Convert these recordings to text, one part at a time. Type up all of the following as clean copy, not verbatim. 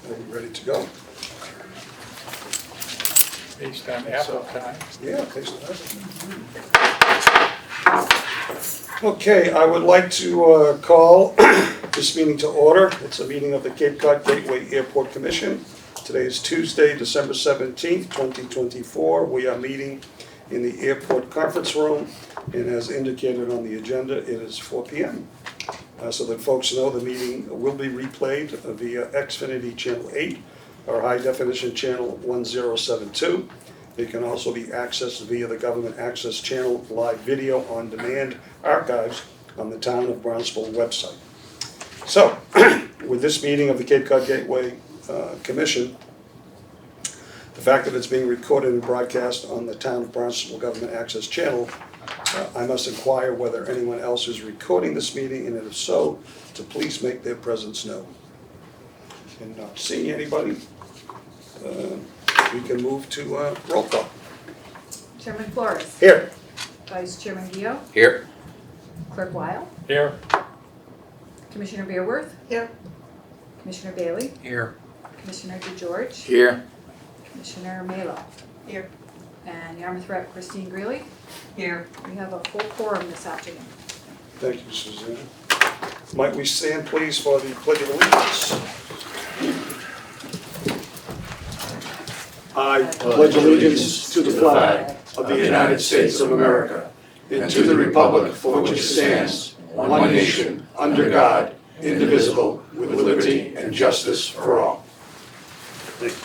Are we ready to go? Based on Apple time. Yeah, based on that. Okay, I would like to call this meeting to order. It's a meeting of the Cape Cod Gateway Airport Commission. Today is Tuesday, December 17th, 2024. We are meeting in the airport conference room, and as indicated on the agenda, it is 4 p.m. So that folks know, the meeting will be replayed via Xfinity Channel 8 or High Definition Channel 1072. It can also be accessed via the Government Access Channel live video on demand archives on the Town of Barnstable website. So, with this meeting of the Cape Cod Gateway Commission, the fact that it's being recorded and broadcast on the Town of Barnstable Government Access Channel, I must inquire whether anyone else is recording this meeting, and if so, to please make their presence known. And not seeing anybody, we can move to roll call. Chairman Flores. Here. Vice Chairman Gio. Here. Clerk Weil. Here. Commissioner Beerworth. Here. Commissioner Bailey. Here. Commissioner DeGeorge. Here. Commissioner Melo. Here. And Yarmouth Rep. Christine Greeley. Here. We have a full quorum this afternoon. Thank you, Suzanne. Might we stand, please, for the Pledge of Allegiance? I pledge allegiance to the flag of the United States of America and to the republic for which it stands, one nation, under God, indivisible, with liberty and justice for all. Thank you.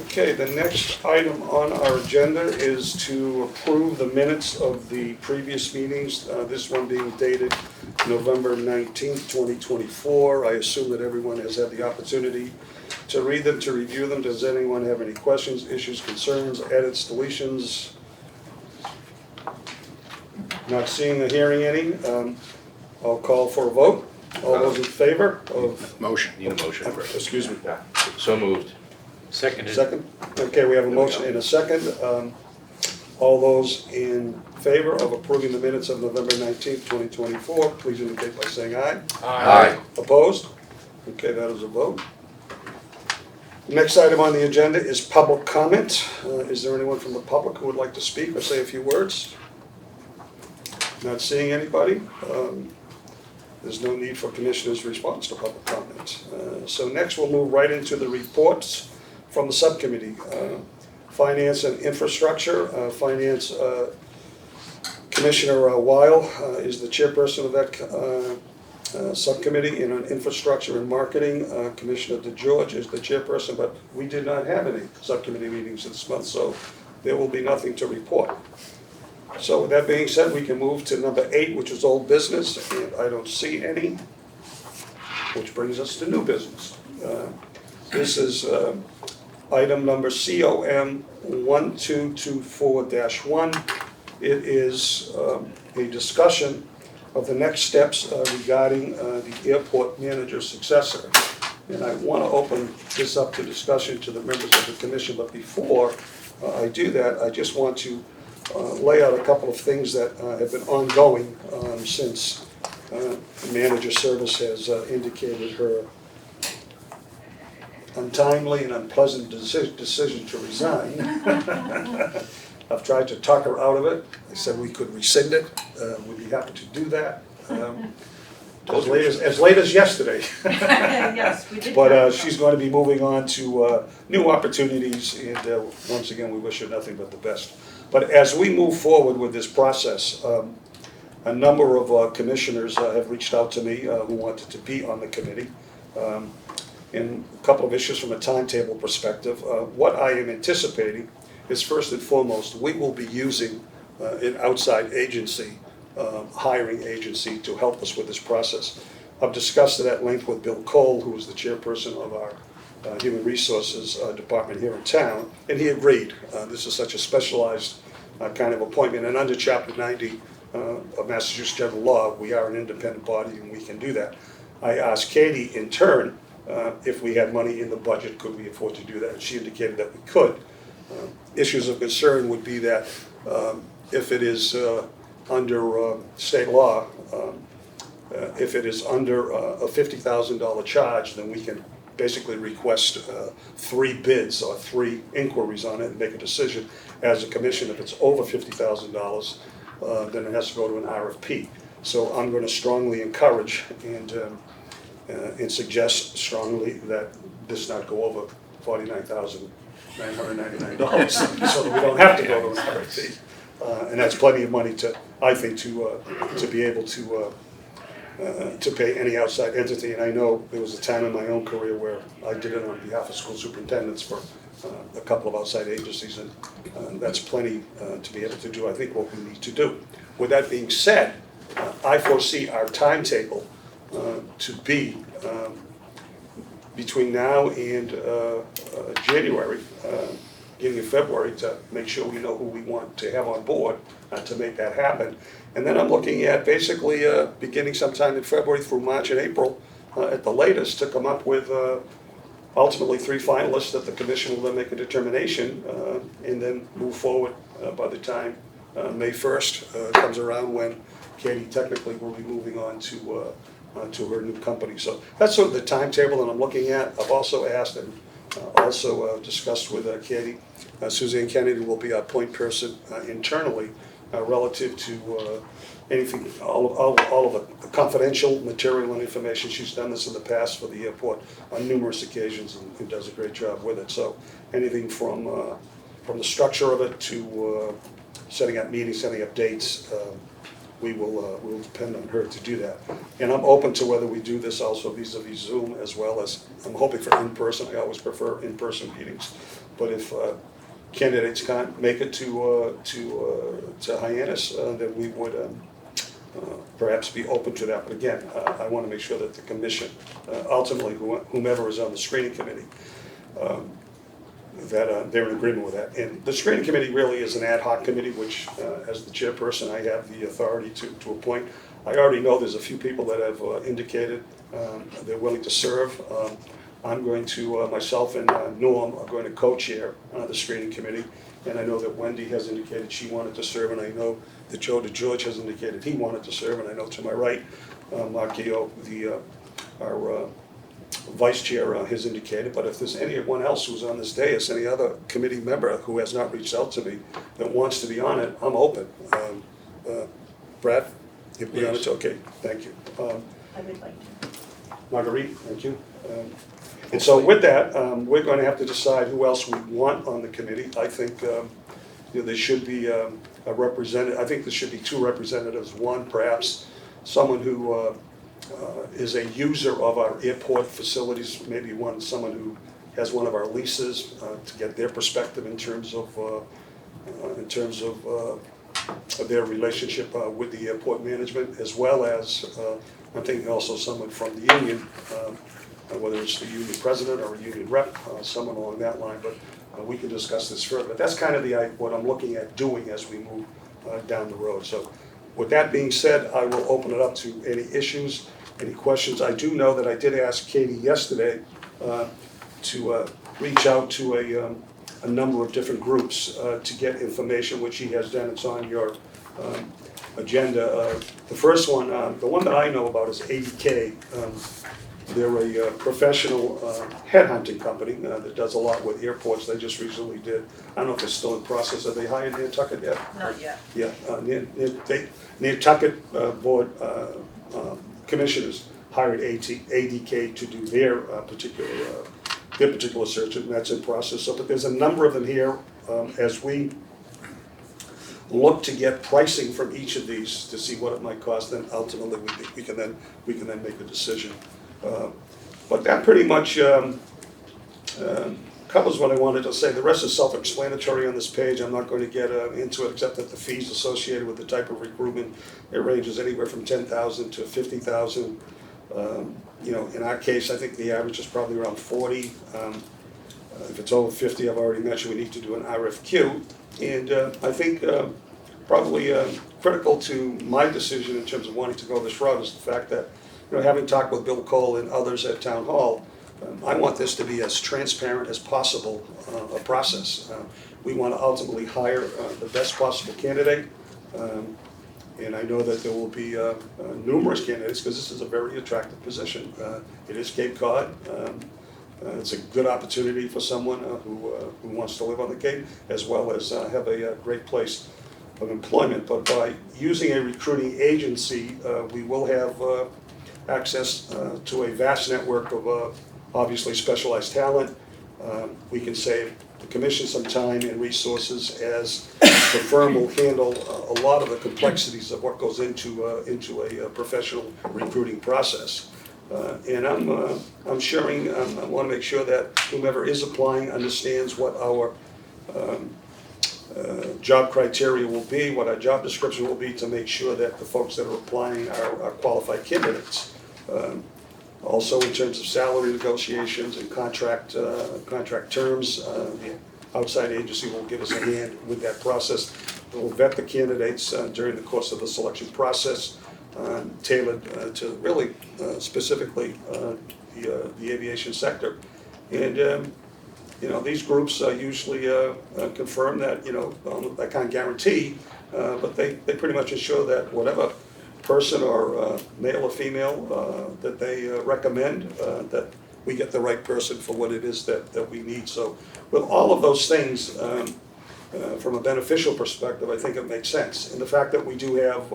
Okay, the next item on our agenda is to approve the minutes of the previous meetings, this one being dated November 19th, 2024. I assume that everyone has had the opportunity to read them, to review them. Does anyone have any questions, issues, concerns, edits, deletions? Not seeing or hearing any. I'll call for a vote. All those in favor of... Motion. Need a motion. Excuse me. So moved. Seconded. Second? Okay, we have a motion and a second. All those in favor of approving the minutes of November 19th, 2024, please indicate by saying aye. Aye. Opposed? Okay, that is a vote. Next item on the agenda is public comment. Is there anyone from the public who would like to speak or say a few words? Not seeing anybody. There's no need for commissioner's response to public comment. So next we'll move right into the reports from the subcommittee. Finance and Infrastructure. Finance Commissioner Weil is the chairperson of that subcommittee, and on Infrastructure and Marketing, Commissioner DeGeorge is the chairperson, but we did not have any subcommittee meetings this month, so there will be nothing to report. So with that being said, we can move to number 8, which is old business, and I don't see any, which brings us to new business. This is item number COM 1224-1. It is a discussion of the next steps regarding the airport manager successor. And I want to open this up to discussion to the members of the commission, but before I do that, I just want to lay out a couple of things that have been ongoing since the manager service has indicated her untimely and unpleasant decision to resign. I've tried to talk her out of it. I said we could rescind it. We'd be happy to do that. As late as yesterday. Yes, we did. But she's going to be moving on to new opportunities, and once again, we wish her nothing but the best. But as we move forward with this process, a number of commissioners have reached out to me who wanted to be on the committee. And a couple of issues from a timetable perspective. What I am anticipating is, first and foremost, we will be using an outside agency, hiring agency, to help us with this process. I've discussed it at length with Bill Cole, who is the chairperson of our Human Resources Department here in town, and he agreed. This is such a specialized kind of appointment, and under Chapter 90 of Massachusetts General Law, we are an independent body and we can do that. I asked Katie in turn, if we had money in the budget, could we afford to do that? And she indicated that we could. Issues of concern would be that if it is under state law, If it is under a $50,000 charge, then we can basically request 3 bids or 3 inquiries on it and make a decision as a commission. If it's over $50,000, then it has to go to an RFP. So I'm going to strongly encourage and suggest strongly that this not go over $49,999 so that we don't have to go to an RFP. And that's plenty of money to, I think, to be able to pay any outside entity. And I know there was a time in my own career where I did it on behalf of school superintendents for a couple of outside agencies, and that's plenty to be able to do, I think, what we need to do. With that being said, I foresee our timetable to be between now and January, beginning of February, to make sure we know who we want to have on board to make that happen. And then I'm looking at basically beginning sometime in February through March and April at the latest to come up with ultimately 3 finalists that the commission will then make a determination and then move forward by the time May 1st comes around, when Katie technically will be moving on to her new company. So that's sort of the timetable that I'm looking at. I've also asked and also discussed with Katie, Suzanne Kennedy will be our point person internally relative to anything, all of the confidential material and information. She's done this in the past for the airport on numerous occasions and does a great job with it. So anything from the structure of it to setting up meetings, setting up dates, we will depend on her to do that. And I'm open to whether we do this also vis-a-vis Zoom, as well as I'm hoping for in-person. I always prefer in-person meetings. But if candidates can't make it to Hyannis, then we would perhaps be open to that. But again, I want to make sure that the commission, ultimately whomever is on the screening committee, that they're in agreement with that. And the screening committee really is an ad hoc committee, which as the chairperson I have the authority to appoint. I already know there's a few people that have indicated they're willing to serve. I'm going to, myself and Norm are going to co-chair the screening committee. And I know that Wendy has indicated she wanted to serve, and I know that Joe DeGeorge has indicated he wanted to serve, and I know to my right, Mark Geo, our vice chair, has indicated. But if there's anyone else who's on this dais, any other committee member who has not reached out to me that wants to be on it, I'm open. Brad, you'll be on it? Okay, thank you. I would like to. Marguerite, thank you. And so with that, we're going to have to decide who else we want on the committee. I think there should be a representative. I think there should be 2 representatives. One, perhaps someone who is a user of our airport facilities, maybe someone who has one of our leases, to get their perspective in terms of their relationship with the airport management, as well as I'm thinking also someone from the union, whether it's the union president or a union rep, someone along that line. But we can discuss this further. But that's kind of what I'm looking at doing as we move down the road. So with that being said, I will open it up to any issues, any questions. I do know that I did ask Katie yesterday to reach out to a number of different groups to get information, which she has done. It's on your agenda. The first one, the one that I know about is 80K. They're a professional headhunting company that does a lot with airports. They just recently did, I don't know if it's still in process, are they hired Nantucket yet? Not yet. Yeah, Nantucket board commissioners hired ADK to do their particular search, and that's in process. So, but there's a number of them here. As we look to get pricing from each of these to see what it might cost, then ultimately we can then make a decision. But that pretty much covers what I wanted to say. The rest is self-explanatory on this page. I'm not going to get into it, except that the fees associated with the type of recruitment, it ranges anywhere from $10,000 to $50,000. In our case, I think the average is probably around 40. If it's over 50, I've already mentioned we need to do an RFQ. And I think probably critical to my decision in terms of wanting to go this route is the fact that, having talked with Bill Cole and others at Town Hall, I want this to be as transparent as possible a process. We want to ultimately hire the best possible candidate. And I know that there will be numerous candidates, because this is a very attractive position. It is Cape Cod. It's a good opportunity for someone who wants to live on the Cape, as well as have a great place of employment. But by using a recruiting agency, we will have access to a vast network of obviously specialized talent. We can save the commission some time and resources, as the firm will handle a lot of the complexities of what goes into a professional recruiting process. And I'm sharing, I want to make sure that whomever is applying understands what our job criteria will be, what our job description will be, to make sure that the folks that are applying are qualified candidates. Also, in terms of salary negotiations and contract terms, the outside agency will give us a hand with that process. We'll vet the candidates during the course of the selection process, tailored to really specifically the aviation sector. And these groups usually confirm that, I can't guarantee, but they pretty much ensure that whatever person or male or female that they recommend, that we get the right person for what it is that we need. So with all of those things, from a beneficial perspective, I think it makes sense. And the fact that we do have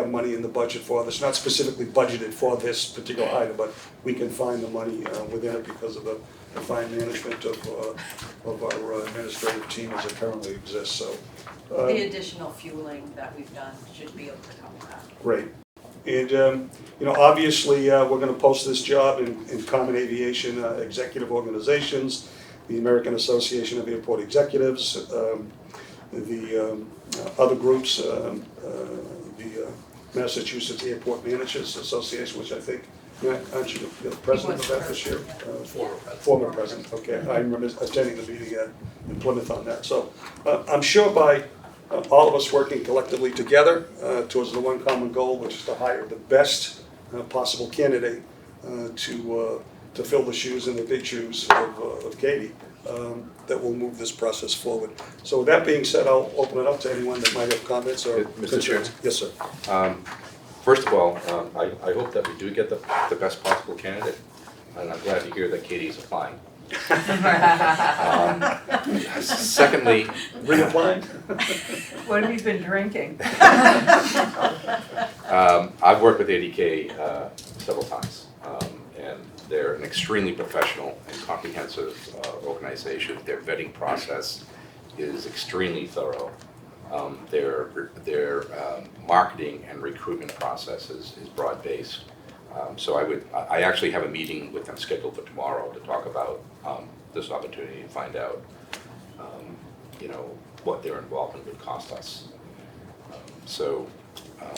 money in the budget for this, not specifically budgeted for this particular item, but we can find the money within it because of the fine management of our administrative team as it currently exists. So The additional fueling that we've done should be able to cover that. great. And obviously, we're going to post this job in Common Aviation Executive Organizations, the American Association of Airport Executives, the other groups, the Massachusetts Airport Managers Association, which I think, aren't you the president of that this year? Former president, okay. I remember attending the meeting in Plymouth on that. So I'm sure by all of us working collectively together towards the one common goal, which is to hire the best possible candidate to fill the shoes and the big shoes of Katie, that will move this process forward. So with that being said, I'll open it up to anyone that might have comments or Mr. Chairman? Yes, sir. First of all, I hope that we do get the best possible candidate, and I'm glad to hear that Katie's applying. Secondly, Reapplying? What have you been drinking? I've worked with ADK several times, and they're an extremely professional and comprehensive organization. Their vetting process is extremely thorough. Their marketing and recruitment process is broad-based. So I actually have a meeting with them scheduled for tomorrow to talk about this opportunity and find out, what their involvement would cost us.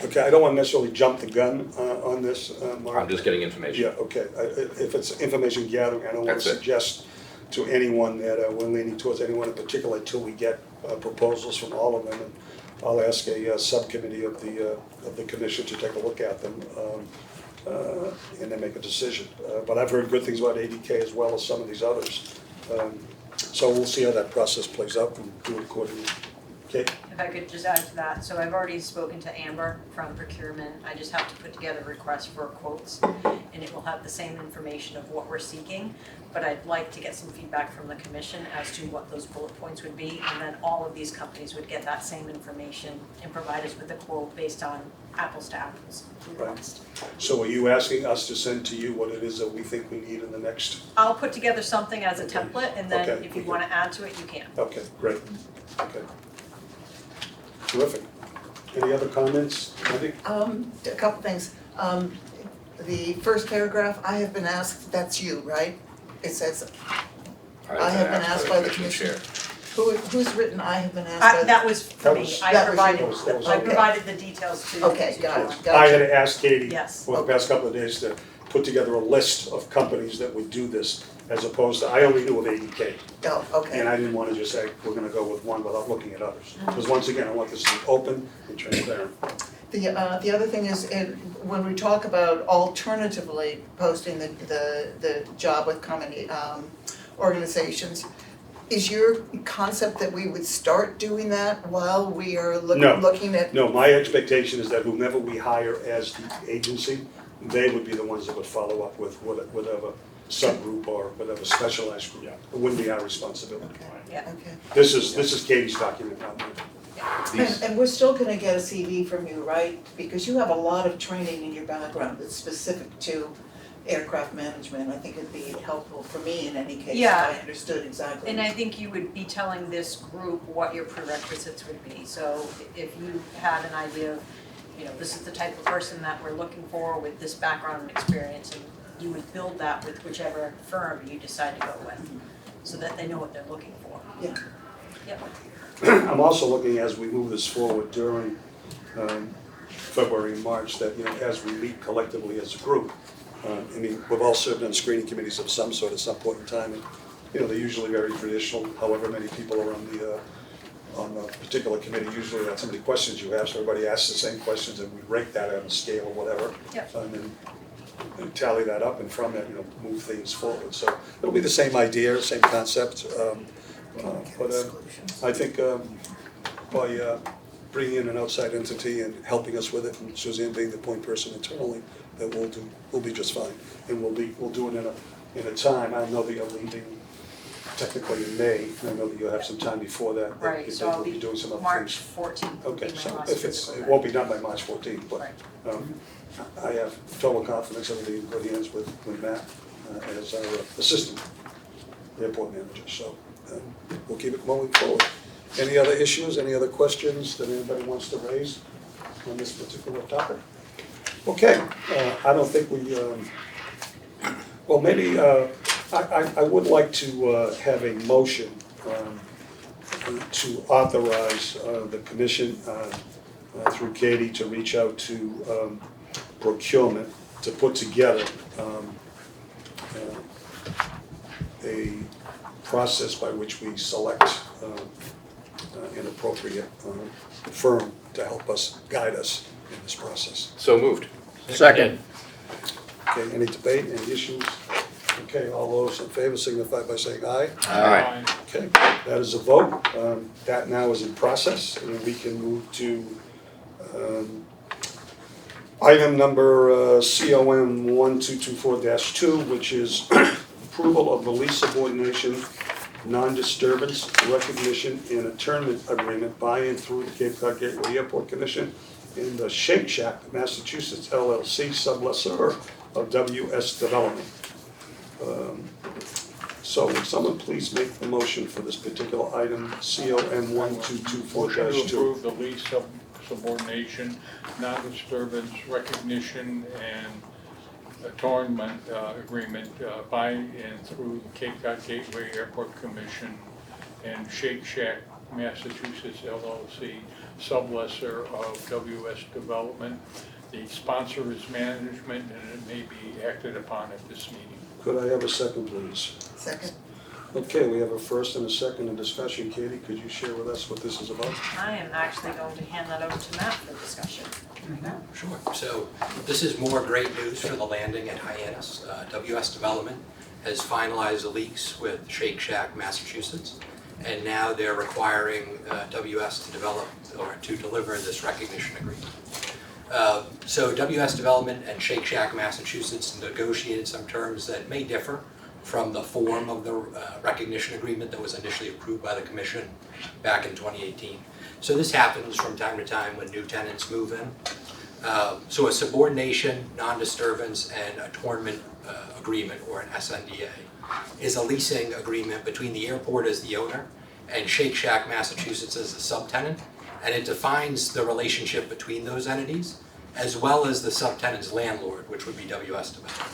Okay, I don't want to necessarily jump the gun on this, Mark. I'm just getting information. Yeah, okay. If it's information gathering, I don't want That's to it. suggest to anyone that we're leaning towards anyone in particular until we get proposals from all of them. And I'll ask a subcommittee of the commission to take a look at them and then make a decision. But I've heard good things about ADK as well as some of these others. So we'll see how that process plays out and do it accordingly. Okay? If I could just add to that, so I've already spoken to Amber from procurement. I just have to put together a request for quotes, and it will have the same information of what we're seeking. But I'd like to get some feedback from the commission as to what those bullet points would be, and then all of these companies would get that same information and provide us with a quote based on apples to apples request. So are you asking us to send to you what it is that we think we need in the next? I'll put together something as a template, and then Okay. if you want to add to it, you can. Okay, great. Okay. Terrific. Any other comments, Wendy? A couple things. The first paragraph, I have been asked, that's you, right? It says, I have been asked by the commission. Who's written, I have been asked by the? That was for me. I that was provided, yours. That was- I okay. provided the details to. Okay, to got it, John. got I it. had asked Katie Yes. for the past couple of days to put together a list of companies that would do this, as opposed to, I only knew of ADK. Oh, okay. And I didn't want to just say, we're gonna go with one without looking at others. Because once again, I want this to be open and transparent. The other thing is, when we talk about alternatively posting the job with common organizations, is your concept that we would start doing that while we are No. looking at? No, my expectation is that whomever we hire as the agency, they would be the ones that would follow up with whatever subgroup or whatever specialized group. Yeah. It wouldn't be our responsibility. Yeah. Okay. This is Katie's document, not mine. These, And we're still gonna get a CV from you, right? Because you have a lot of training in your background that's specific to aircraft management. I think it'd be helpful for me in any case, Yeah. if I understood exactly. And I think you would be telling this group what your prerequisites would be. So if you had an idea of, you know, this is the type of person that we're looking for with this background and experience, and you would build that with whichever firm you decide to go with, so that they know what they're looking for. Yeah. Yep. I'm also looking as we move this forward during February and March, that, you know, as we meet collectively as a group, I mean, we've all served on screening committees of some sort at some point in time, and, you know, they're usually very traditional, however many people are on a particular committee, usually that's how many questions you have, so everybody asks the same questions, and we rate that on a scale or whatever. Yep. And then tally that up, and from that, you know, move things forward, so it'll be the same idea, same concept, but I think by bringing in an outside entity and helping us with it, and Suzanne being the point person internally, that we'll be just fine. And we'll do it in a time, I know that you're leaving technically in May, and I know that you'll have some time before that. Right, because so I'll we'll be doing some other March things. 14th will be Okay, my so last if physical it day. won't be done by March 14th, but Right. I have total confidence it'll be in good hands with Matt as our assistant airport manager, so we'll keep it moving forward. Any other issues, any other questions that anybody wants to raise on this particular topic? Okay, I don't think we, well, maybe, I would like to have a motion to authorize the commission through Katie to reach out to procurement to put together a process by which we select an appropriate firm to help us, guide us in this process. so moved. Second. Okay, any debate, any issues? Okay, all those in favor signify by saying aye. Aye. Okay, that is a vote. That now is in process, and we can move to item number COM 1224-2, which is approval of the lease subordination, non-disturbance, recognition, and internment agreement by and through the Cape Cod Gateway Airport Commission and the Shake Shack Massachusetts LLC sublessor of WS Development. So would someone please make the motion for this particular item, COM Motion to 1224-2? approve the lease subordination, non-disturbance, recognition, and attornment agreement by and through the Cape Cod Gateway Airport Commission and Shake Shack Massachusetts LLC, sublessor of WS Development. The sponsor is management, and it may be acted upon at this meeting. Could I have a second, please? Second. Okay, we have a first and a second in discussion. Katie, could you share with us what this is about? I am actually going to hand that over to Matt for discussion. Sure. So this is more great news for the landing at Hyannis. WS Development has finalized the lease with Shake Shack, Massachusetts, and now they're requiring WS to develop or to deliver this recognition agreement. So WS Development and Shake Shack, Massachusetts negotiated some terms that may differ from the form of the recognition agreement that was initially approved by the Commission back in 2018. So this happens from time to time when new tenants move in. So a subordination, non-disturbance, and attornment agreement, or an SNDA, is a leasing agreement between the airport as the owner and Shake Shack, Massachusetts as the subtenant, and it defines the relationship between those entities, as well as the subtenant's landlord, which would be WS Development.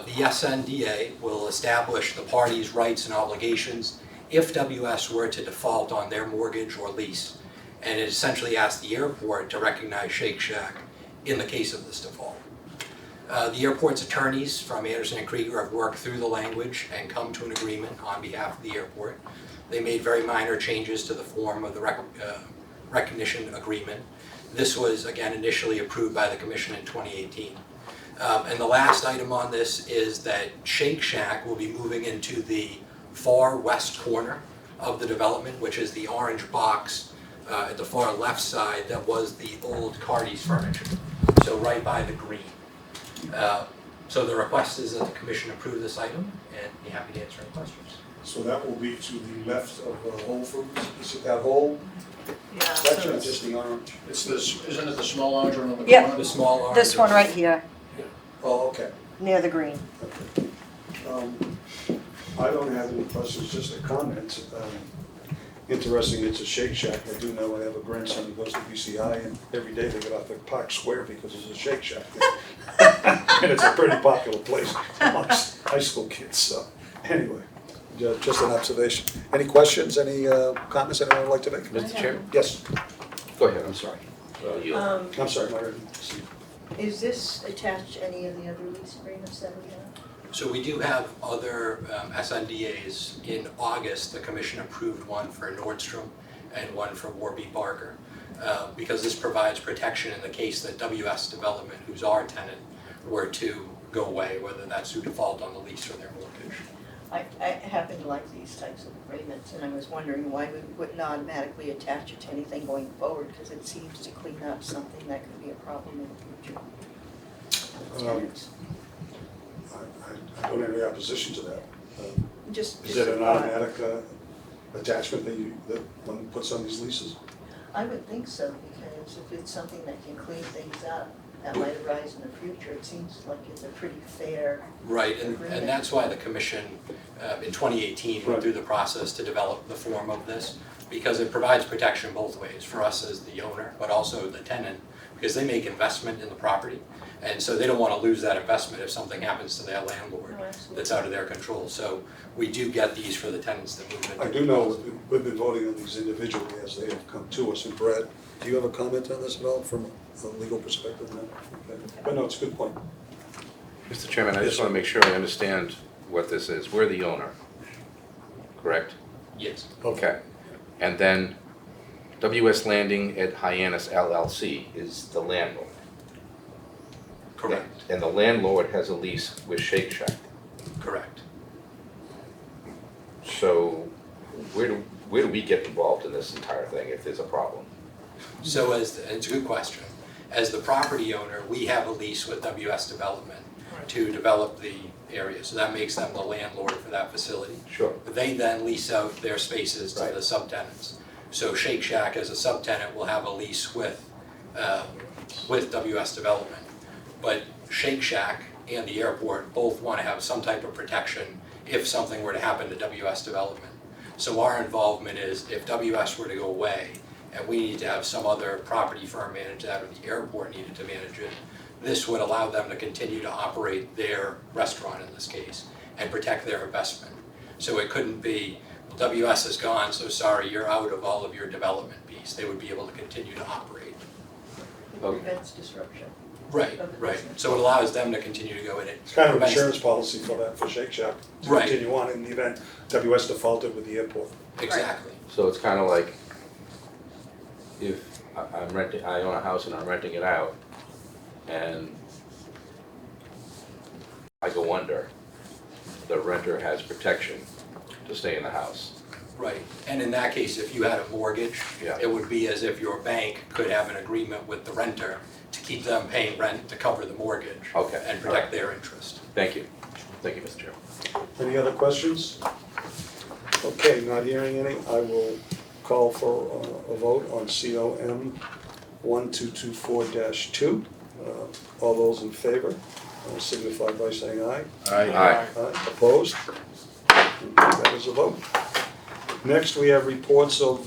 The SNDA will establish the parties' rights and obligations if WS were to default on their mortgage or lease, and it essentially asks the airport to recognize Shake Shack in the case of this default. The airport's attorneys from Anderson and Krieger have worked through the language and come to an agreement on behalf of the airport. They made very minor changes to the form of the recognition agreement. This was, again, initially approved by the Commission in 2018. And the last item on this is that Shake Shack will be moving into the far west corner of the development, which is the orange box at the far left side that was the old Cardi's furniture, so right by the green. So the request is that the commission approve this item, and be happy to answer any questions. So that will be to the left of Whole Foods, is it that whole Yeah, section or just the orange? It's this, isn't it the small orange one on the corner? Yep. The small orange. this one right here, Oh, okay. near the green. Okay. I don't have any questions, just a comment. Interesting, it's a Shake Shack. I do know I have a grandson who goes to BCI, and every day they get off at Park Square because it's a Shake Shack. And it's a pretty popular place amongst high school kids, so anyway, just an observation. Any questions, any comments anyone would like to make? Mr. Chairman? Yes, Go ahead, I'm sorry. You. I'm sorry, Myra. Is this attached to any of the other lease agreements that we have? So we do have other SNDAs. In August, the commission approved one for Nordstrom and one for Warby Parker. Because this provides protection in the case that WS Development, who's our tenant, were to go away, whether that's through default on the lease or their mortgage. I happen to like these types of agreements, and I was wondering why we wouldn't automatically attach it to anything going forward, because it seems to clean up something that could be a problem in the future. Tenants. I don't have any opposition to that. Just Is it a an thought. automatic attachment that one puts on these leases? I would think so, because if it's something that can clean things up, that might arise in the future. It seems like it's a pretty fair Right, agreement. and that's why the commission in 2018 Right. went through the process to develop the form of this, because it provides protection both ways, for us as the owner, but also the tenant, because they make investment in the property, and so they don't want to lose that investment if something happens to their landlord Oh, absolutely. that's out of their control. So we do get these for the tenants that move into. I do know we've been voting on these individually as they have come to us. And Brad, do you have a comment on this at all from a legal perspective? No? Okay. But no, it's a good point. Mr. Chairman, I just want to make sure I understand what this is. We're the owner, correct? Yes, Okay. And then WS Landing at Hyannis LLC is the landlord. correct, And the landlord has a lease with Shake Shack. correct. So where do we get involved in this entire thing if there's a problem? So and it's a good question. As the property owner, we have a lease with WS Development to develop the area, so that makes them the landlord for that facility. Sure. They then lease out their spaces to Right. the subtenants. So Shake Shack as a subtenant will have a lease with WS Development. But Shake Shack and the airport both want to have some type of protection if something were to happen to WS Development. So our involvement is if WS were to go away and we need to have some other property firm manage that, or the airport needed to manage it, this would allow them to continue to operate their restaurant in this case and protect their investment. So it couldn't be, WS is gone, so sorry, you're out of all of your development piece. They would be able to continue to operate. It Okay. prevents disruption. Right, right. So it allows them to continue to go in it. It's kind of an prevents- insurance policy for that, for Shake Shack to Right. continue on in the event WS defaulted with the airport. Exactly. So it's kind of like if I own a house and I'm renting it out and I go under, the renter has protection to stay in the house. Right, and in that case, if you had a mortgage, Yeah. it would be as if your bank could have an agreement with the renter to keep them paying rent to cover the mortgage. Okay. And protect their interest. Thank you. Thank you, Mr. Chairman. Any other questions? Okay, not hearing any, I will call for a vote on COM 1224-2. All those in favor, signify by saying aye. Aye. Aye. Opposed? Okay, that is a vote. Next, we have reports of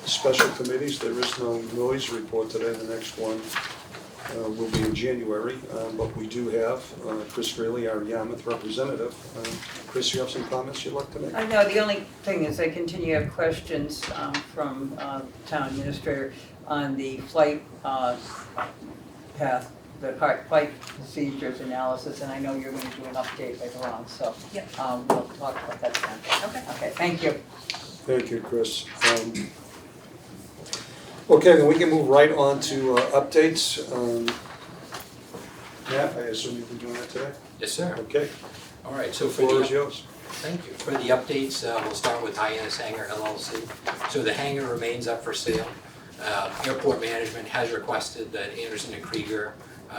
special committees. There is no noise report today. The next one will be in January, but we do have Chris Greeley, our Yarmouth representative. Chris, you have some comments you'd like to make? I know, the only thing is I continue to have questions from town administrator on the flight path, the flight procedures analysis, and I know you're going to do an update later on, so Yep. we'll talk about that then. Okay. Okay, thank you. Thank you, Chris. Okay, then we can move right on to updates. Matt, I assume you'll be doing that today? Yes, sir. Okay, All right, so the for floor is the, yours. Thank you. For the updates, we'll start with Hyannis Hangar LLC. So the hangar remains up for sale. Airport management has requested that Anderson and Krieger,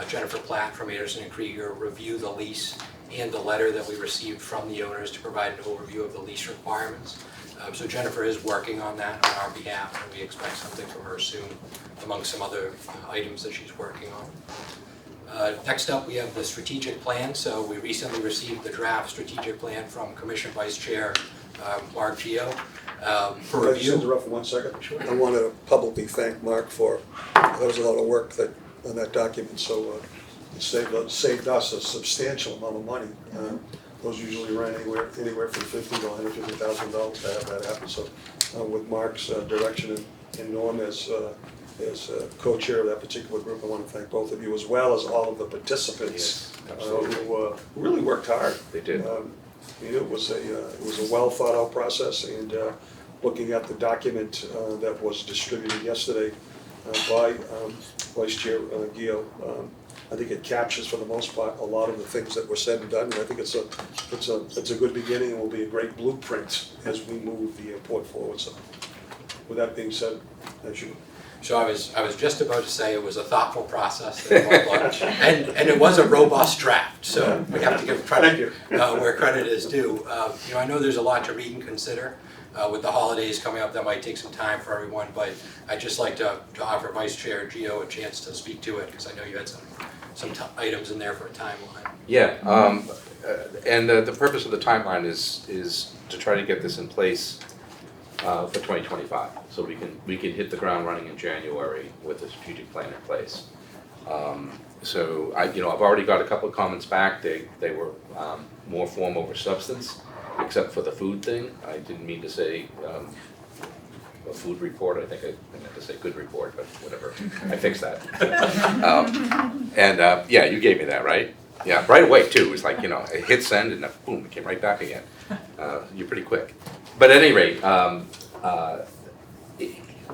Jennifer Platt from Anderson and Krieger, review the lease and the letter that we received from the owners to provide an overview of the lease requirements. So Jennifer is working on that on our behalf, and we expect something from her soon, among some other items that she's working on. Next up, we have the strategic plan. So we recently received the draft strategic plan from Commission Vice Chair Mark Gio for Can I just review. interrupt for 1 second? Sure. I want to publicly thank Mark for, there was a lot of work on that document, so it saved us a substantial amount of money. Those usually run anywhere from $50,000 to $150,000 to have that happen. So with Mark's direction and Norm as co-chair of that particular group, I want to thank both of you as well as all of the participants Yes, absolutely. who really worked hard. They did. It was a well thought out process, and looking at the document that was distributed yesterday by Vice Chair Gio, I think it captures for the most part a lot of the things that were said and done, and I think it's a good beginning and will be a great blueprint as we move the airport forward. So, with that being said, as you. So I was just about to say it was a thoughtful process and it was a robust draft. So we have to give credit where credit is due. I know there's a lot to read and consider. With the holidays coming up, that might take some time for everyone, but I'd just like to offer Vice Chair Gio a chance to speak to it, because I know you had some items in there for a timeline. Yeah, and the purpose of the timeline is to try to get this in place for 2025, so we can hit the ground running in January with the strategic plan in place. So I've already got a couple of comments back. They were more form over substance, except for the food thing. I didn't mean to say a food report. I think I meant to say good report, but whatever. I fixed that. Yeah, you gave me that, right? Yeah, right away too. It was like, it hit send and boom, it came right back again. You're pretty quick. But at any rate,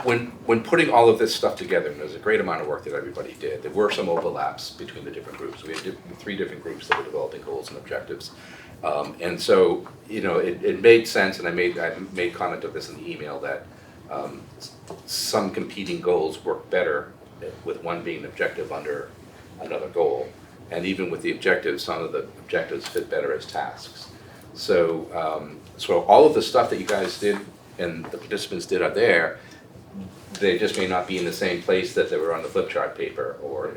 when putting all of this stuff together, and there's a great amount of work that everybody did, there were some overlaps between the different groups. We had 3 different groups that were developing goals and objectives. And so, it made sense, and I made comment of this in the email, that some competing goals work better with one being an objective under another goal. And even with the objectives, some of the objectives fit better as tasks. So, so all of the stuff that you guys did and the participants did are there. They just may not be in the same place that they were on the flip chart paper or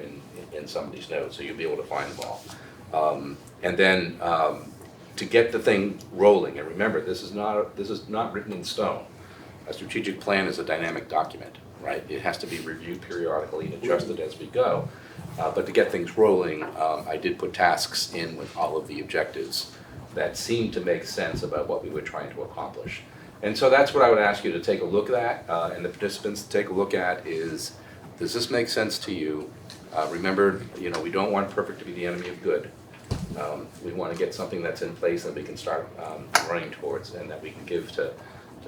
in somebody's notes, so you'll be able to find them all. And then to get the thing rolling, and remember, this is not written in stone. A strategic plan is a dynamic document, right? It has to be reviewed periodically and adjusted as we go. But to get things rolling, I did put tasks in with all of the objectives that seemed to make sense about what we were trying to accomplish. And so that's what I would ask you to take a look at, and the participants to take a look at is, does this make sense to you? Remember, we don't want perfect to be the enemy of good. We want to get something that's in place that we can start running towards, and that we can give to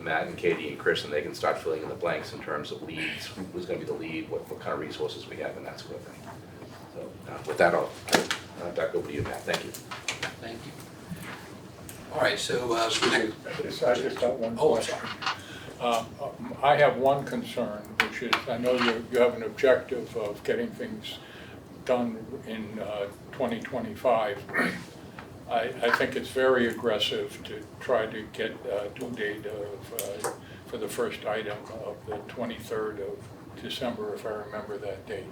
Matt and Katie and Chris, and they can start filling in the blanks in terms of leads, who's going to be the lead, what kind of resources we have, and that sort of thing. So with that, I'll back over to you, Matt. Thank you. Thank you. All right, so I just got one Oh, question. I have one concern, which is, I know you have an objective of getting things done in 2025. I think it's very aggressive to try to get due date for the first item of the 23rd of December, if I remember that date.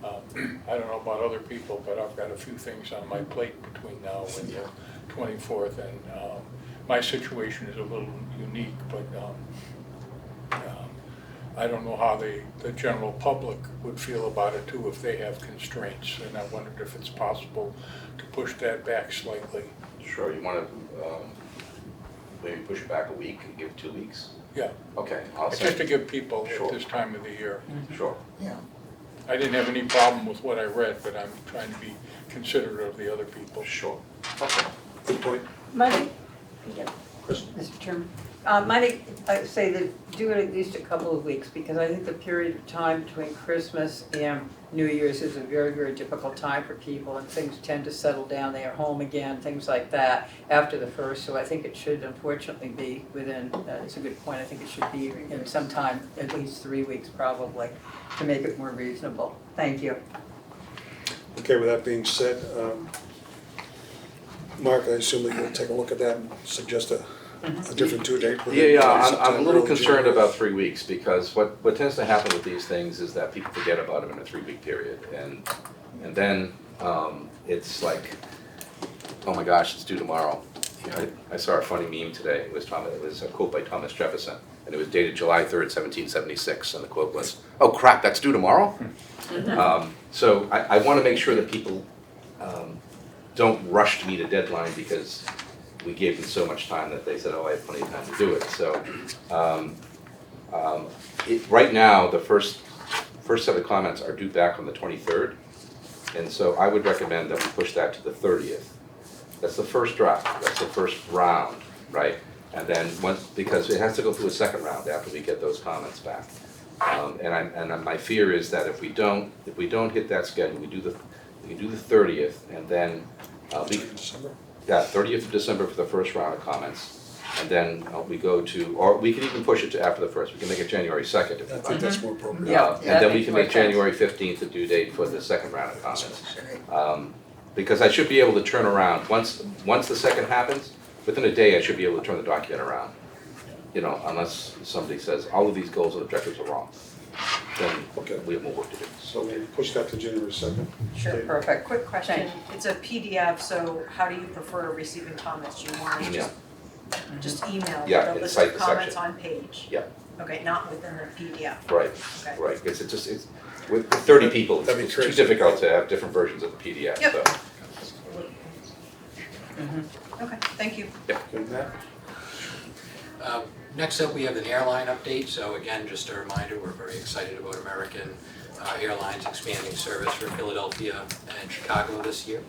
I don't know about other people, but I've got a few things on my plate between now and the 24th, and my situation is a little unique, but I don't know how the general public would feel about it too if they have constraints, and I wondered if it's possible to push that back slightly. Sure, you want to maybe push it back a week and give it 2 weeks? Yeah, Okay, I'll just say, to give people Sure. at this time of the year. sure. Yeah. I didn't have any problem with what I read, but I'm trying to be considerate of the other people. Sure. Okay. Good point. Monday, yeah, Chris? Mr. Chairman, I say that do it at least a couple of weeks, because I think the period of time between Christmas and New Year's is a very, very difficult time for people, and things tend to settle down, they are home again, things like that, after the first, so I think it should unfortunately be within, it's a good point, I think it should be in some time, at least 3 weeks probably, to make it more reasonable. Thank you. Okay, with that being said, Mark, I assume that you'll take a look at that and suggest a different due date? Yeah, I'm a September, little early concerned January. about 3 weeks, because what tends to happen with these things is that people forget about them in a 3-week period, and then it's like, oh my gosh, it's due tomorrow. You know, I saw a funny meme today, it was a quote by Thomas Jefferson, and it was dated July 3rd, 1776, and the quote was, oh crap, that's due tomorrow? So I want to make sure that people don't rush to meet a deadline because we gave them so much time that they said, oh, I have plenty of time to do it. So right now, the first set of comments are due back on the 23rd. And so I would recommend that we push that to the 30th. That's the first draft, that's the first round, right? And then because it has to go through a second round after we get those comments back. And my fear is that if we don't hit that schedule, we can do the 30th, and then December? 30th of December for the first round of comments, and then we go to, or we can even push it to after the first. We can make it January 2nd if I we think like. that's more appropriate. Yeah. And then we makes can more make sense. January 15th the due date for the second round of comments. Because I should be able to turn around, once the second happens, within a day I should be able to turn the document around. You know, unless somebody says all of these goals and objectives are wrong, then Okay. we have more work to do. So we'll push that to January 2nd. Sure. Okay. Perfect. Quick question, Thank it's a PDF, so how do you prefer receiving comments? Do you want to Email. just email Yeah, the list inside of the comments section. on page? Yeah. Okay, not within the PDF. Right, Okay. right, because it's, with 30 people, That'd be it's too crazy. difficult to have different versions of the PDF, Yep. so. Okay, thank you. Good, Matt? Next up, we have an airline update. So again, just a reminder, we're very excited about American Airlines expanding service for Philadelphia and Chicago this year.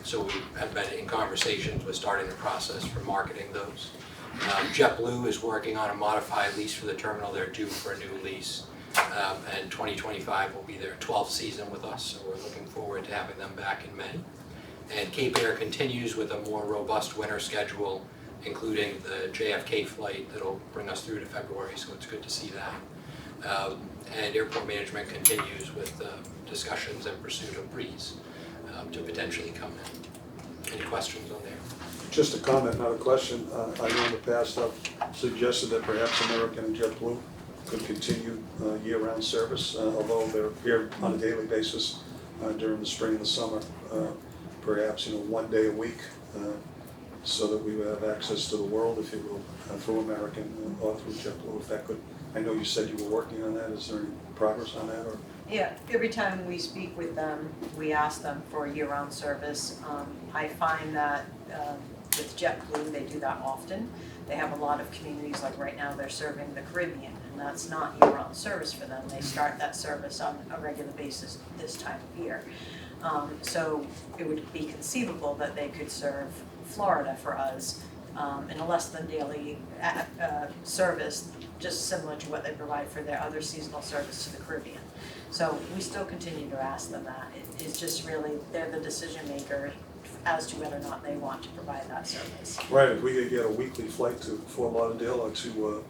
So we have been in conversations with starting the process for marketing those. JetBlue is working on a modified lease for the terminal. They're due for a new lease. And 2025 will be their 12th season with us, so we're looking forward to having them back in May. And Cape Air continues with a more robust winter schedule, including the JFK flight that'll bring us through to February, so it's good to see that. And airport management continues with discussions and pursuit of Breeze to potentially come in. Any questions on there? Just a comment, not a question. I know in the past I've suggested that perhaps American and JetBlue could continue year-round service, although they're here on a daily basis during the spring and the summer. Perhaps, one day a week, so that we would have access to the world, if you will, through American or through JetBlue, if that could. I know you said you were working on that. Is there any progress on that, or? Yeah, every time we speak with them, we ask them for year-round service. I find that with JetBlue, they do that often. They have a lot of communities, like right now, they're serving the Caribbean, and that's not year-round service for them. They start that service on a regular basis this time of year. So it would be conceivable that they could serve Florida for us in a less than daily service, just similar to what they provide for their other seasonal service to the Caribbean. So we still continue to ask them that. It's just really, they're the decision maker as to whether or not they want to provide that service. Right, if we could get a weekly flight to Fort Lauderdale or to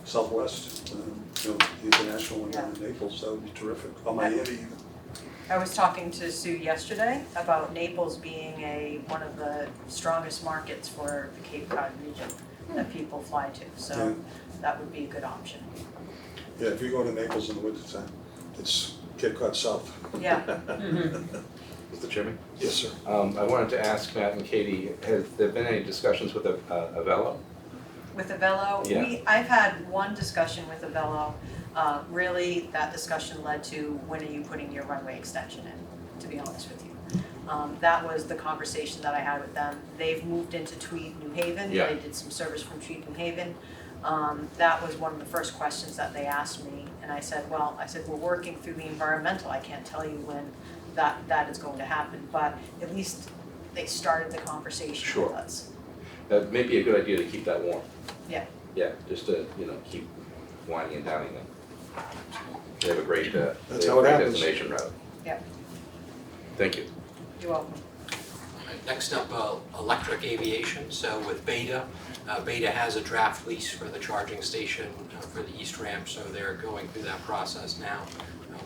Southwest, international and Yeah. Naples, that would be terrific. Or Miami even. I was talking to Sue yesterday about Naples being one of the strongest markets for the Cape Cod region that people fly to, so Yeah. that would be a good option. Yeah, if you go to Naples in the wintertime, it's Cape Cod South. Yeah, Mr. Chairman? Yes, sir. I wanted to ask Matt and Katie, has there been any discussions with Avello? with Avello, Yeah. I've had one discussion with Avello. Really, that discussion led to, when are you putting your runway extension in, to be honest with you. That was the conversation that I had with them. They've moved into Tweed, New Haven. Yeah. They did some service from Tweed, New Haven. That was one of the first questions that they asked me, and I said, we're working through the environmental. I can't tell you when that is going to happen, but at least they started the conversation with Sure. us. That may be a good idea to keep that warm. Yeah. Yeah, just to, keep winding and downing them. They have a great, That's how it happens. destination route. Yeah. Thank you. You're welcome. Next up, electric aviation. So with Beta, Beta has a draft lease for the charging station for the east ramp, so they're going through that process now.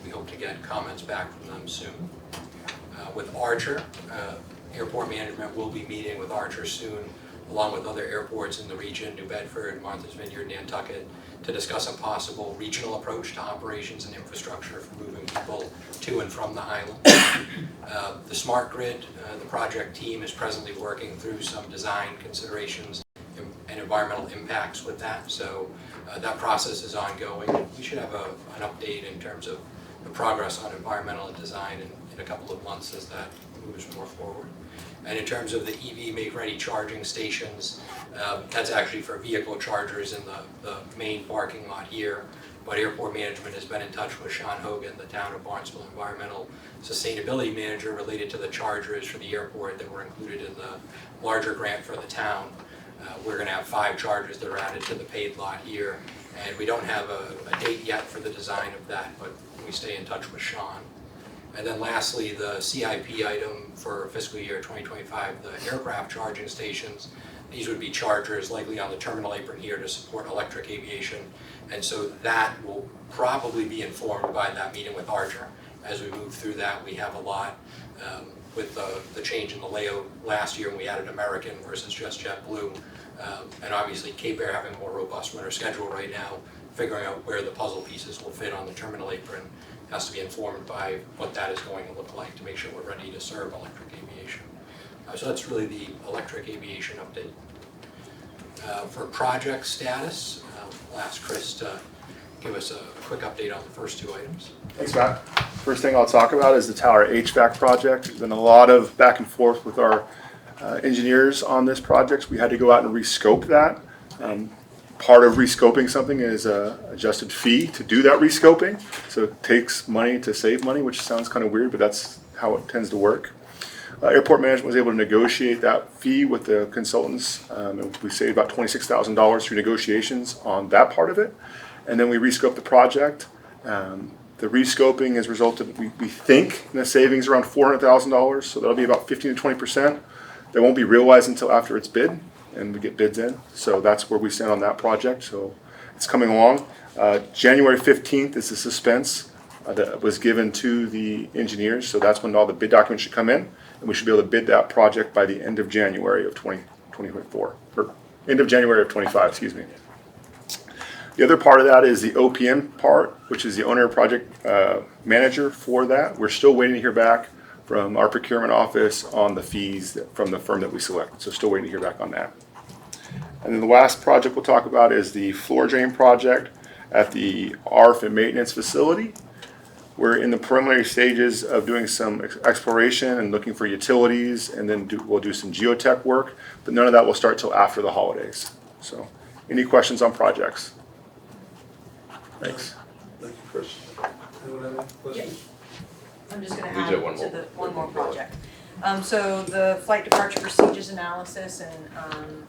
We hope to get comments back from them soon. With Archer, airport management will be meeting with Archer soon, along with other airports in the region, New Bedford, Martha's Vineyard, Nantucket, to discuss a possible regional approach to operations and infrastructure for moving people to and from the island. The smart grid, the project team is presently working through some design considerations and environmental impacts with that, so that process is ongoing. We should have an update in terms of the progress on environmental and design in a couple of months as that moves more forward. And in terms of the EV make-ready charging stations, that's actually for vehicle chargers in the main parking lot here. But airport management has been in touch with Sean Hogan, the town of Barnstable environmental sustainability manager, related to the chargers for the airport that were included in the larger grant for the town. We're going to have 5 chargers that are added to the paid lot here. And we don't have a date yet for the design of that, but we stay in touch with Sean. And then lastly, the CIP item for fiscal year 2025, the aircraft charging stations. These would be chargers likely on the terminal apron here to support electric aviation. And so that will probably be informed by that meeting with Archer. As we move through that, we have a lot with the change in the layout last year when we added American versus just JetBlue. And obviously Cape Air having a more robust winter schedule right now, figuring out where the puzzle pieces will fit on the terminal apron has to be informed by what that is going to look like to make sure we're ready to serve electric aviation. So that's really the electric aviation update. For project status, I'll ask Chris to give us a quick update on the first 2 items. Thanks, Matt. First thing I'll talk about is the tower HVAC project. There's been a lot of back and forth with our engineers on this project. We had to go out and rescope that. Part of rescoping something is an adjusted fee to do that rescoping. So it takes money to save money, which sounds kind of weird, but that's how it tends to work. Airport management was able to negotiate that fee with the consultants. And we saved about $26,000 through negotiations on that part of it. And then we rescoped the project. The rescoping has resulted, we think, in a savings around $400,000. So that'll be about 15 to 20%. That won't be realized until after it's bid and we get bids in. So that's where we stand on that project. So it's coming along. January 15th is the suspense that was given to the engineers. So that's when all the bid documents should come in. And we should be able to bid that project by the end of January of 2024, or end of January of 25, excuse me. The other part of that is the OPM part, which is the owner project manager for that. We're still waiting to hear back from our procurement office on the fees from the firm that we select. So still waiting to hear back on that. And then the last project we'll talk about is the floor drain project at the ARF and maintenance facility. We're in the preliminary stages of doing some exploration and looking for utilities, and then we'll do some geotech work, but none of that will start till after the holidays. So any questions on projects? Thanks. Thank you, Chris. Anyone have any questions? I'm just gonna We add do to one more. one more project. So the flight departure procedures analysis, and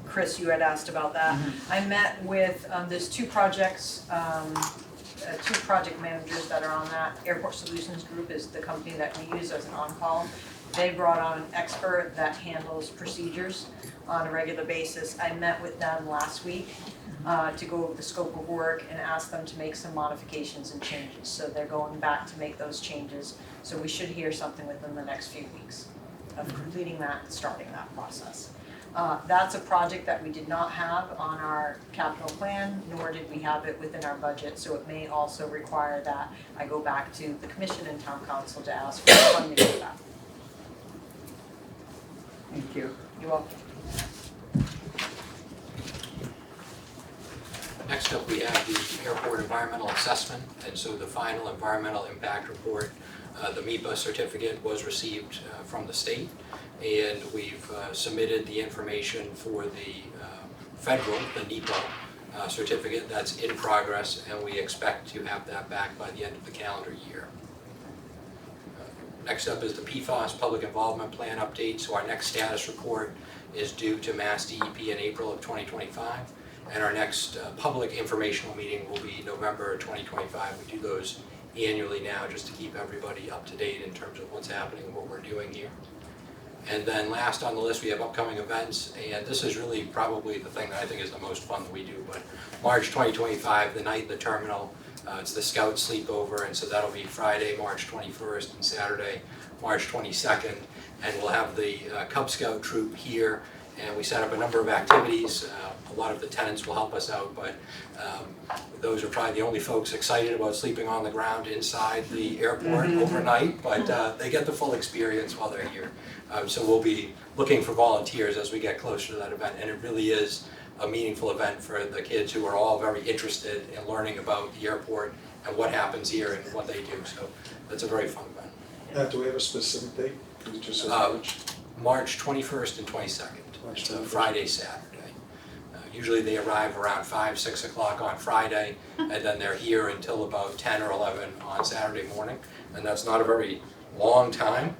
Chris, you had asked about that. I met with, there's 2 projects, 2 project managers that are on that. Airport Solutions Group is the company that we use as an on-call. They brought on an expert that handles procedures on a regular basis. I met with them last week to go over the scope of work and ask them to make some modifications and changes. So they're going back to make those changes. So we should hear something within the next few weeks of completing that and starting that process. That's a project that we did not have on our capital plan, nor did we have it within our budget. So it may also require that I go back to the commission and town council to ask for funding for that. Thank you. You're welcome. Next up, we have the airport environmental assessment, and so the final environmental impact report, the MEPA certificate was received from the state, and we've submitted the information for the federal, the NEPA certificate. That's in progress, and we expect to have that back by the end of the calendar year. Next up is the PFAS Public Involvement Plan update. So our next status report is due to Mass DEP in April of 2025. And our next public informational meeting will be November 2025. We do those annually now just to keep everybody up to date in terms of what's happening and what we're doing here. And then last on the list, we have upcoming events, and this is really probably the thing that I think is the most fun that we do. But March 2025, the night in the terminal, it's the Scout Sleepover, and so that'll be Friday, March 21st, and Saturday, March 22nd. And we'll have the Cub Scout troop here, and we set up a number of activities. A lot of the tenants will help us out, but those are probably the only folks excited about sleeping on the ground inside the airport overnight, but they get the full experience while they're here. So we'll be looking for volunteers as we get closer to that event, and it really is a meaningful event for the kids who are all very interested in learning about the airport and what happens here and what they do. So that's a very fun event. Do we have a specific date? You just said March 21st and 22nd. March It's a 21st. Friday, Saturday. Usually they arrive around 5, 6 o'clock on Friday, and then they're here until about 10 or 11 on Saturday morning. And that's not a very long time,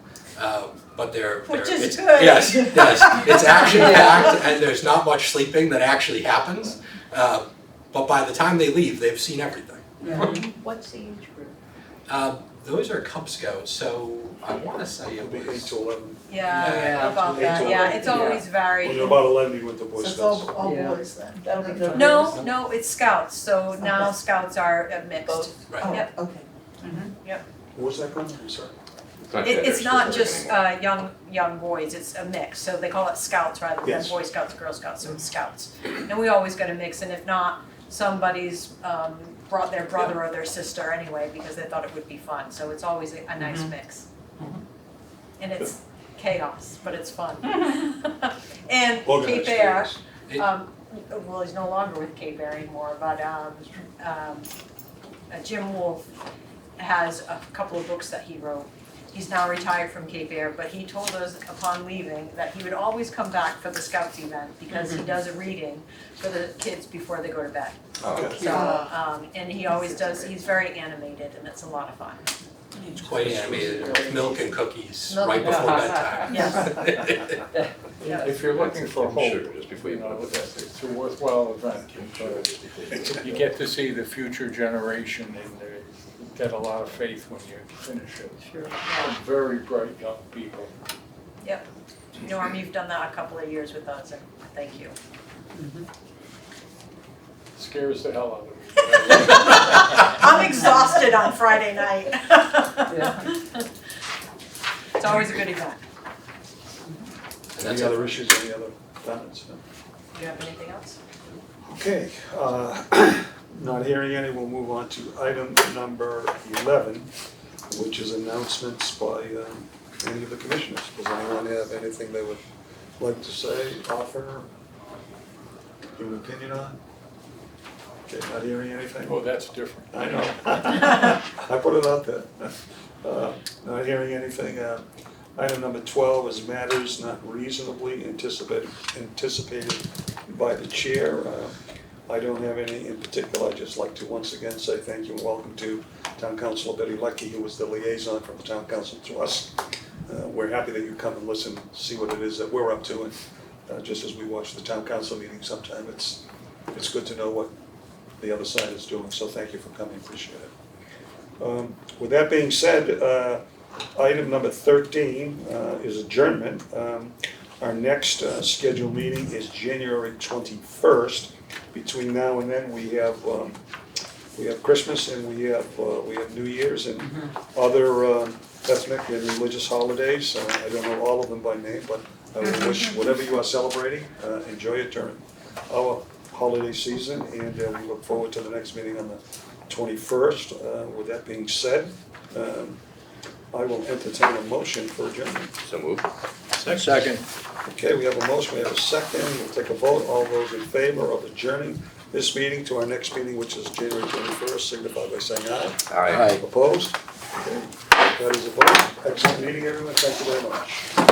but they're... Which is it's- good. Yes, yes. It's action-packed, and there's not much sleeping that actually happens. But by the time they leave, they've seen everything. What's the age group? Those are Cub Scouts, so I want to say It'll it be 8 was... to 11. Yeah, about Eight that, to yeah, 11. it's always When varied. you're about 11, you went to Boy So it's Scouts. all Yeah. boys then? That'll be good. No, it's Scouts, so now Okay. Scouts are mixed. Both? Right. Oh, Yep. okay. Where's that from? I'm sorry. It's not just anymore. young boys, it's a mix, so they call it Scouts rather than Yes. Boy Scouts, Girl Scouts, so it's Scouts. And we always get a mix, and if not, somebody's brought their brother or their sister anyway, because they thought it would be fun, so it's always a nice mix. And it's chaos, but it's fun. And Organized Cape Air, chaos. well, he's no longer with Cape Air anymore, but Jim Wolf has a couple of books that he wrote. He's now retired from Cape Air, but he told us upon leaving that he would always come back for the Scouts event because he does a reading for the kids before they go to bed. Okay. So, and he always does, he's very animated and it's a lot of fun. It's quite animated, with milk and cookies Milk right and before cookies. bedtime. Yes. If you're looking for I'm hope, sure, just before you you know, put the it's a worthwhile event. You get to see the future generation and get a lot of faith when you finish it. Sure. Some very bright young people. Yep. Norm, you've done that a couple of years with us and thank you. Scares the hell out of me. I'm exhausted on Friday night. Yeah. It's always a good event. And Any that's other issues, any other comments? No? Do you have anything else? Okay, not hearing any, we'll move on to item number 11, which is announcements by any of the commissioners. Does anyone have anything they would like to say, offer, give an opinion on? Okay, not hearing anything? Oh, that's different. I know. I put it out there. Not hearing anything. Item number 12 is matters not reasonably anticipated by the chair. I don't have any in particular. I'd just like to once again say thank you and welcome to Town Councilor Betty Leckie, who was the liaison from the Town Council to us. We're happy that you come and listen, see what it is that we're up to, and just as we watch the Town Council meeting sometime, it's good to know what the other side is doing, so thank you for coming, appreciate it. With that being said, item number 13 is adjournment. Our next scheduled meeting is January 21st. Between now and then, we have Christmas and we have New Year's and other ethnic and religious holidays. I don't know all of them by name, but I would wish whatever you are celebrating, enjoy it during our holiday season, and we look forward to the next meeting on the 21st. With that being said, I will entertain a motion for adjournment. So moved. Second. Okay, we have a motion, we have a second, we'll take a vote. All those in favor of adjourning this meeting to our next meeting, which is January 21st, signify by saying aye. Aye. Opposed? Okay, that is a vote. Excellent meeting, everyone, thank you very much.